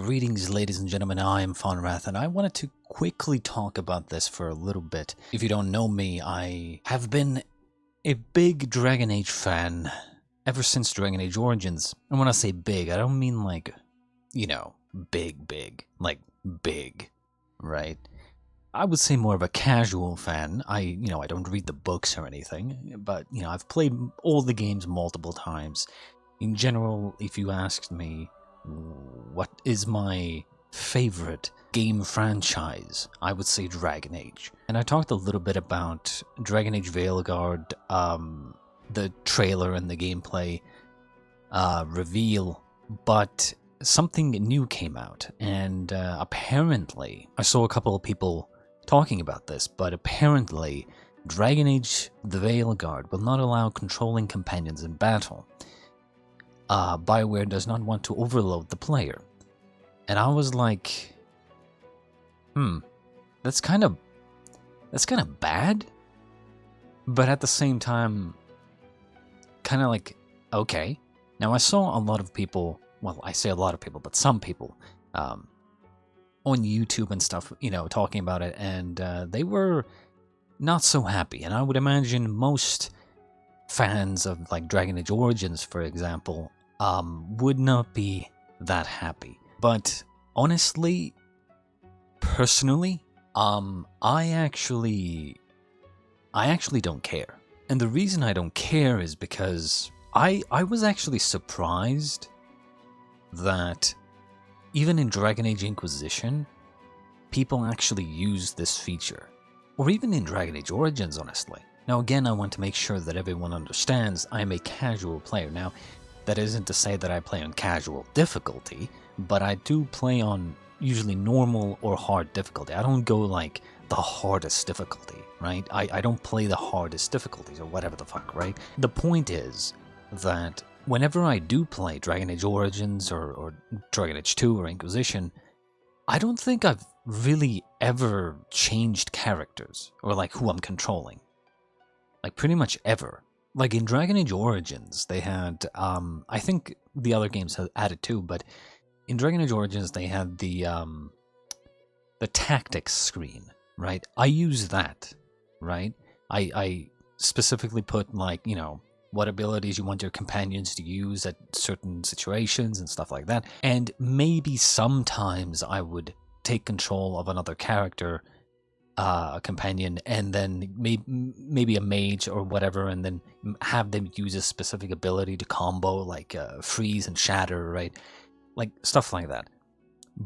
Greetings, ladies and gentlemen, I am MrFonrath, and I wanted to quickly talk about this for a little bit. If you don't know me, I have been a big Dragon Age fan ever since Dragon Age Origins. And when I say big, I don't mean like, you know, big, like big, right? I would say more of a casual fan. I don't read the books or anything, but, I've played all the games multiple times. In general, if you asked me, what is my favorite game franchise, I would say Dragon Age. And I talked a little bit about Dragon Age Veilguard, the trailer and the gameplay reveal, but something new came out, and apparently, I saw a couple of people talking about this, but apparently Dragon Age the Veilguard will not allow controlling companions in battle. BioWare does not want to overload the player. And I was like, that's kind of bad, but at the same time, kind of like, okay. Now I saw a lot of people, well, I say a lot of people, but some people, on YouTube and stuff, talking about it, and they were not so happy. And I would imagine most fans of like Dragon Age Origins, for example, would not be that happy. But honestly, personally, I actually don't care. And the reason I don't care is because I was actually surprised that even in Dragon Age Inquisition, people actually use this feature. Or even in Dragon Age Origins, honestly. Now again, I want to make sure that everyone understands I am a casual player. Now, that isn't to say that I play on casual difficulty, but I do play on usually normal or hard difficulty. I don't go like the hardest difficulty, right? I don't play the hardest difficulties or whatever the fuck, right? The point is that whenever I do play Dragon Age Origins or Dragon Age 2 or Inquisition, I don't think I've really ever changed characters or like who I'm controlling. Like pretty much ever. Like in Dragon Age Origins, they had, I think the other games had added too, but in Dragon Age Origins, they had the tactics screen, right? I use that, right? I specifically put like, what abilities you want your companions to use at certain situations and stuff like that. And maybe sometimes I would take control of another character, a companion, and then maybe a mage or whatever, and then have them use a specific ability to combo, like freeze and shatter, right? Like stuff like that.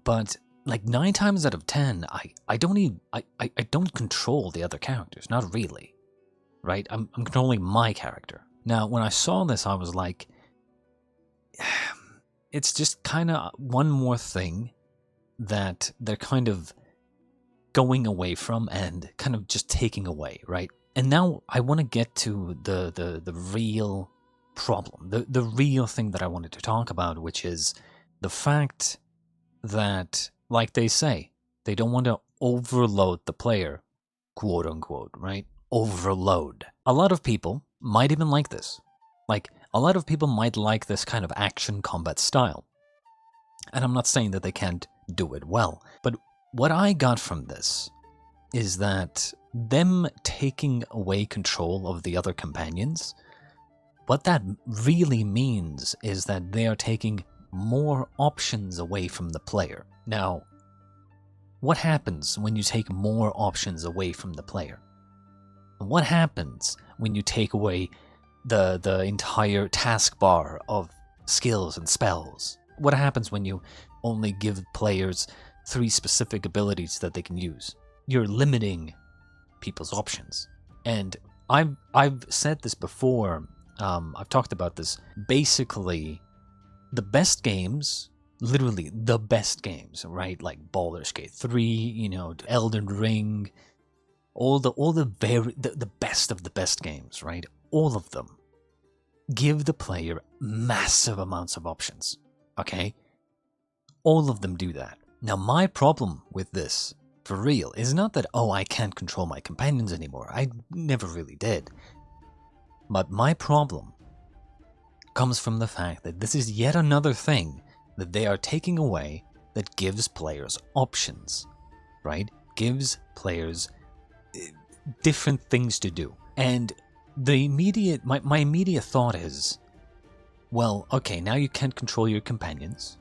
But like 9 times out of 10, I don't control the other characters, not really, right? I'm controlling my character. Now, when I saw this, I was like, it's just kind of one more thing that they're kind of going away from and kind of just taking away, right? And now I want to get to the real problem, the real thing that I wanted to talk about, which is the fact that, like they say, they don't want to overload the player, quote unquote, right? Overload. A lot of people might even like this. Like, a lot of people might like this kind of action combat style. And I'm not saying that they can't do it well, but what I got from this is that them taking away control of the other companions, what that really means is that they are taking more options away from the player. Now, what happens when you take more options away from the player? What happens when you take away the entire taskbar of skills and spells? What happens when you only give players 3 specific abilities that they can use? You're limiting people's options. And I've said this before, I've talked about this. Basically, the best games, literally the best games, right? Like Baldur's Gate 3, Elden Ring, all the best of the best games, right? All of them give the player massive amounts of options, okay? All of them do that. Now, my problem with this, for real, is not that, oh, I can't control my companions anymore. I never really did. But my problem comes from the fact that this is yet another thing that they are taking away that gives players options, right? Gives players different things to do. And my immediate thought is, well, okay, now you can't control your companions.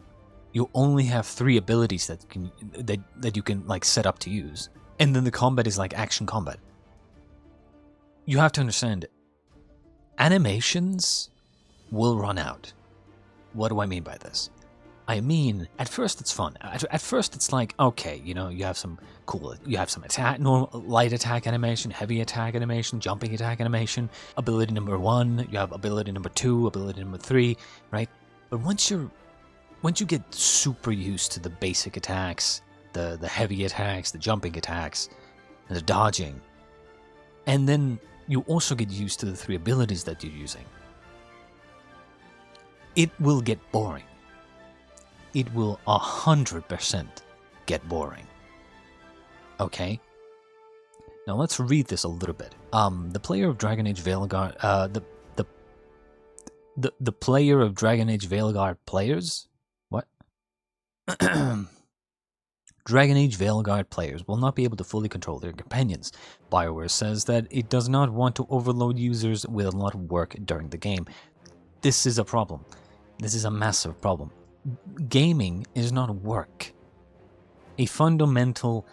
You only have 3 abilities that you can like set up to use. And then the combat is like action combat. You have to understand, animations will run out. What do I mean by this? I mean, at first it's fun. At first it's like, okay, you know, you have some attack, normal, light attack animation, heavy attack animation, jumping attack animation, ability number 1, you have ability number 2, ability number 3, right? But once you get super used to the basic attacks, the heavy attacks, the jumping attacks, and the dodging, and then you also get used to the 3 abilities that you're using, it will get boring. It will 100% get boring. Okay? Now let's read this a little bit. The player of Dragon Age Veilguard, the player of Dragon Age Veilguard players? What? Dragon Age Veilguard players will not be able to fully control their companions. BioWare says that it does not want to overload users with a lot of work during the game. This is a problem. This is a massive problem. Gaming is not work. A fundamental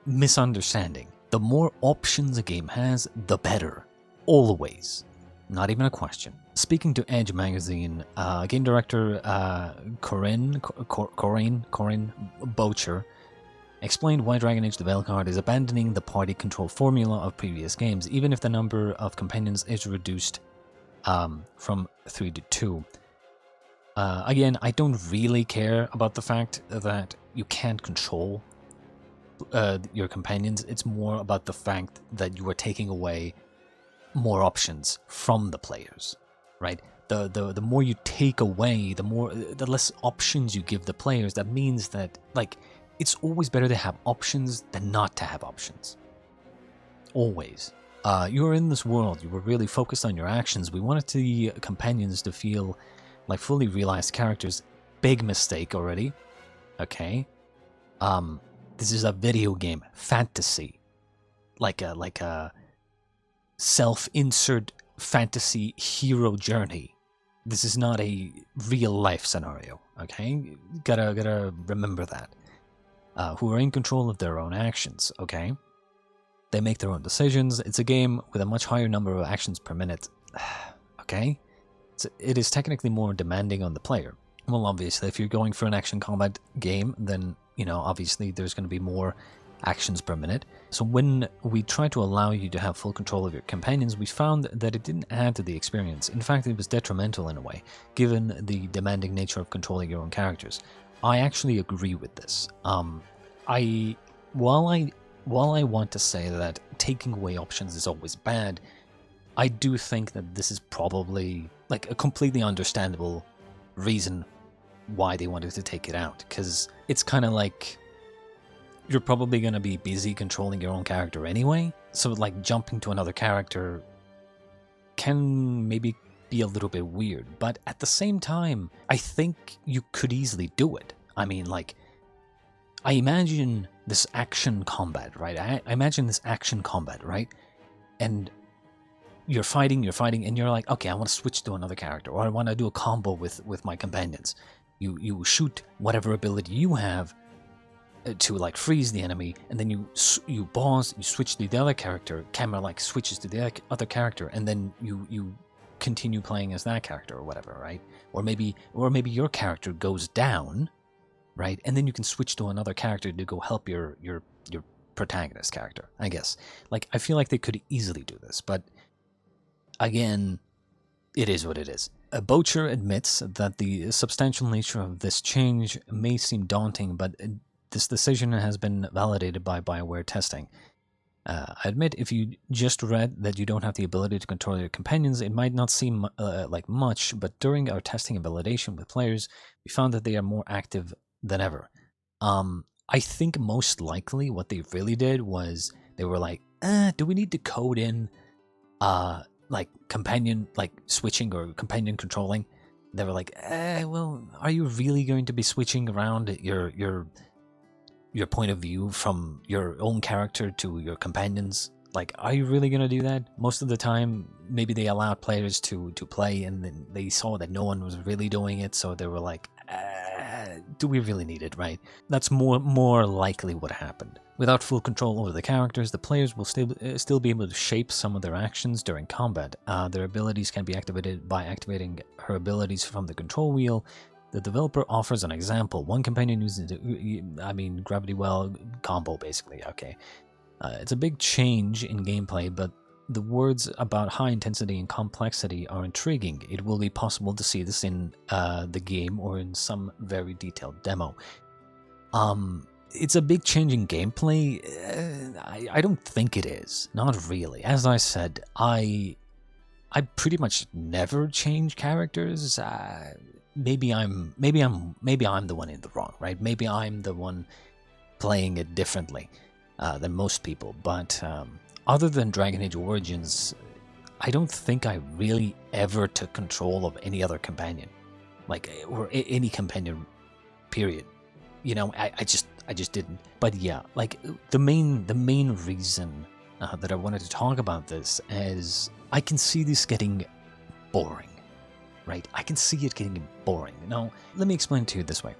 misunderstanding. The more options a game has, the better. Always. Not even a question. Speaking to Edge magazine, game director Corinne Bocher explained why Dragon Age the Veilguard is abandoning the party control formula of previous games, even if the number of companions is reduced from 3 to 2. Again, I don't really care about the fact that you can't control your companions. It's more about the fact that you are taking away more options from the players, right? The more you take away, the less options you give the players. That means that, like, it's always better to have options than not to have options. Always. You are in this world. You were really focused on your actions. We wanted the companions to feel like fully realized characters. Big mistake already. Okay. This is a video game. Fantasy. Like a self-insert fantasy hero journey. This is not a real life scenario. Okay? Gotta remember that. Who are in control of their own actions. Okay? They make their own decisions. It's a game with a much higher number of actions per minute. Okay? It is technically more demanding on the player. Well, obviously, if you're going for an action combat game, then, you know, obviously there's going to be more actions per minute. So when we try to allow you to have full control of your companions, we found that it didn't add to the experience. In fact, it was detrimental in a way, given the demanding nature of controlling your own characters. I actually agree with this. While I want to say that taking away options is always bad, I do think that this is probably like a completely understandable reason why they wanted to take it out, because it's kind of like you're probably going to be busy controlling your own character anyway, so like jumping to another character can maybe be a little bit weird, but at the same time, I think you could easily do it. I mean, like, I imagine this action combat, right? I imagine this action combat, right? And you're fighting, and you're like, okay, I want to switch to another character, or I want to do a combo with my companions. You shoot whatever ability you have to like freeze the enemy, and then you pause, you switch to the other character, camera like switches to the other character, and then you continue playing as that character or whatever, right? Or maybe your character goes down, right? And then you can switch to another character to go help your protagonist character, I guess. Like, I feel like they could easily do this, but again, it is what it is. Bocher admits that the substantial nature of this change may seem daunting, but this decision has been validated by BioWare testing. I admit, if you just read that you don't have the ability to control your companions, it might not seem like much, but during our testing and validation with players, we found that they are more active than ever. I think most likely what they really did was they were like, do we need to code in like companion like switching or companion controlling? they were like, well, are you really going to be switching around your point of view from your own character to your companions? Like, are you really gonna do that? Most of the time, maybe they allowed players to play, and then they saw that no one was really doing it, so they were like, do we really need it, right? That's more likely what happened. Without full control over the characters, the players will still be able to shape some of their actions during combat. Their abilities can be activated by activating her abilities from the control wheel. The developer offers an example. One companion uses gravity well combo, basically. Okay. It's a big change in gameplay, but the words about high intensity and complexity are intriguing. It will be possible to see this in the game or in some very detailed demo. It's a big change in gameplay. I don't think it is. Not really. As I said, I pretty much never change characters. Maybe I'm the one in the wrong, right? Maybe I'm the one playing it differently than most people. But other than Dragon Age Origins, I don't think I really ever took control of any other companion, or any companion. Period. You know, I just didn't. But yeah, like the main reason that I wanted to talk about this is I can see this getting boring, right? I can see it getting boring. Now, let me explain to you this way.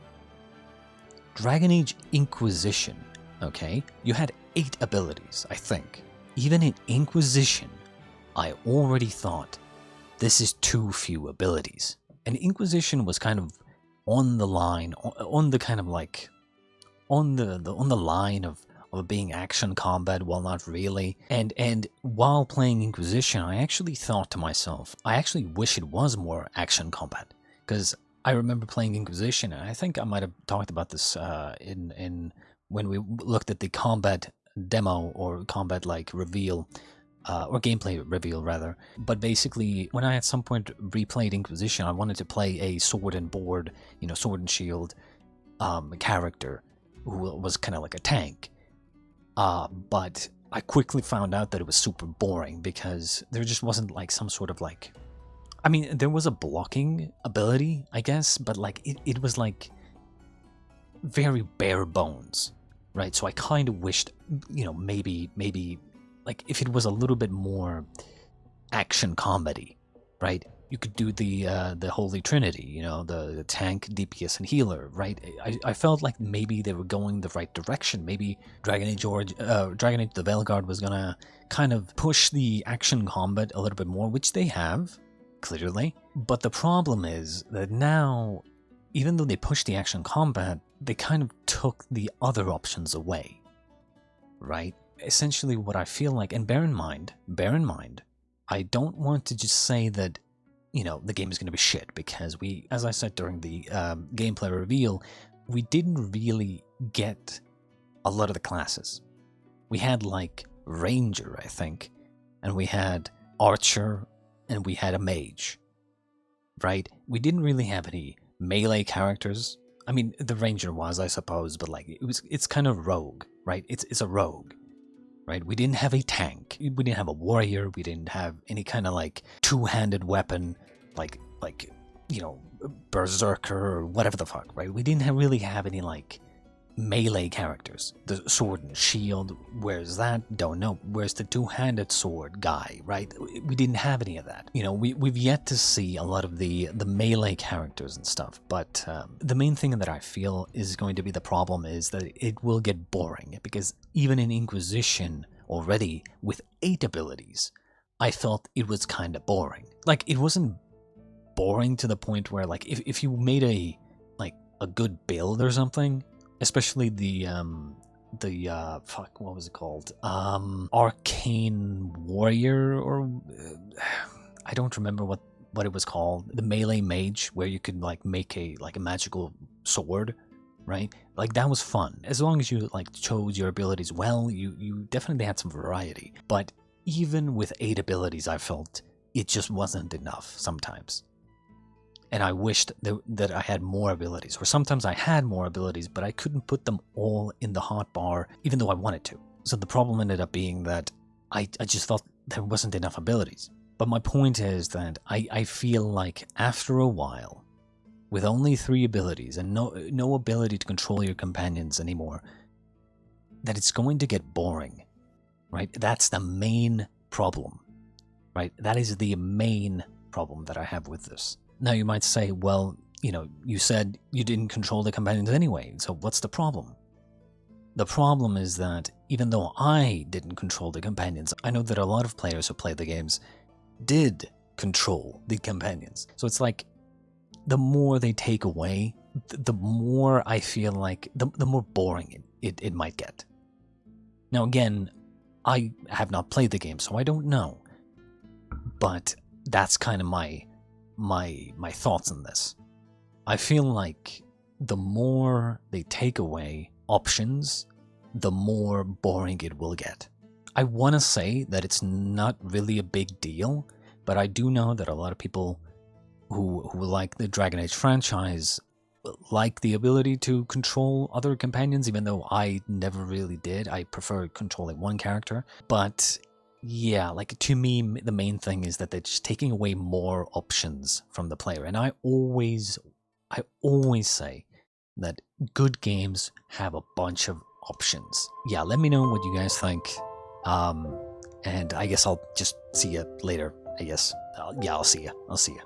Dragon Age Inquisition, okay? You had 8 abilities, I think. Even in Inquisition, I already thought, this is too few abilities. And Inquisition was kind of on the line, on the kind of like, on the line of being action combat, well, not really. And while playing Inquisition, I actually thought to myself, I actually wish it was more action combat, because I remember playing Inquisition, and I think I might have talked about this in when we looked at the combat demo or combat like reveal. Or gameplay reveal, rather. But basically, when I at some point replayed Inquisition, I wanted to play a sword and board, sword and shield character who was kind of like a tank. But I quickly found out that it was super boring because there just wasn't like some sort of like... I mean, there was a blocking ability, I guess, but like it was like very bare bones, right? So I kind of wished, maybe like if it was a little bit more action comedy, right? You could do the Holy Trinity, the tank, DPS, and healer, right? I felt like maybe they were going the right direction. Maybe Dragon Age the Veilguard was gonna kind of push the action combat a little bit more, which they have, clearly. But the problem is that now, even though they pushed the action combat, they kind of took the other options away, right? Essentially what I feel like, and bear in mind, I don't want to just say that, the game is going to be shit, because we, as I said during the gameplay reveal, we didn't really get a lot of the classes. We had like Ranger, I think, and we had Archer, and we had a Mage, right? We didn't really have any melee characters. I mean, the Ranger was, I suppose, but like it's kind of rogue, right? It's a rogue. Right, we didn't have a tank, we didn't have a warrior, we didn't have any kind of like two-handed weapon, like berserker or whatever the fuck, right? We didn't really have any like melee characters. The sword and shield, where's that? Don't know. Where's the two-handed sword guy, right? We didn't have any of that. We've yet to see a lot of the melee characters and stuff, but the main thing that I feel is going to be the problem is that it will get boring, because even in Inquisition already, with 8 abilities, I felt it was kind of boring. Like, it wasn't boring to the point where, like, if you made a good build or something, especially the fuck, what was it called? Arcane Warrior, or I don't remember what it was called. The melee mage, where you could like make a magical sword, right? Like, that was fun. As long as you like chose your abilities well, you definitely had some variety. But even with 8 abilities, I felt it just wasn't enough sometimes. And I wished that I had more abilities. Or sometimes I had more abilities, but I couldn't put them all in the hotbar, even though I wanted to. So the problem ended up being that I just felt there wasn't enough abilities. But my point is that I feel like after a while, with only 3 abilities and no ability to control your companions anymore, that it's going to get boring, right? That's the main problem, right? That is the main problem that I have with this. Now you might say, well, you said you didn't control the companions anyway, so what's the problem? The problem is that even though I didn't control the companions, I know that a lot of players who play the games did control the companions. So it's like, the more they take away, the more I feel like, the more boring it might get. Now again, I have not played the game, so I don't know. But that's kind of my thoughts on this. I feel like the more they take away options, the more boring it will get. I want to say that it's not really a big deal, but I do know that a lot of people who like the Dragon Age franchise like the ability to control other companions, even though I never really did. I prefer controlling one character. But yeah, like to me, the main thing is that they're just taking away more options from the player. And I always say that good games have a bunch of options. Yeah, let me know what you guys think. And I guess I'll just see you later, I guess. Yeah, I'll see you.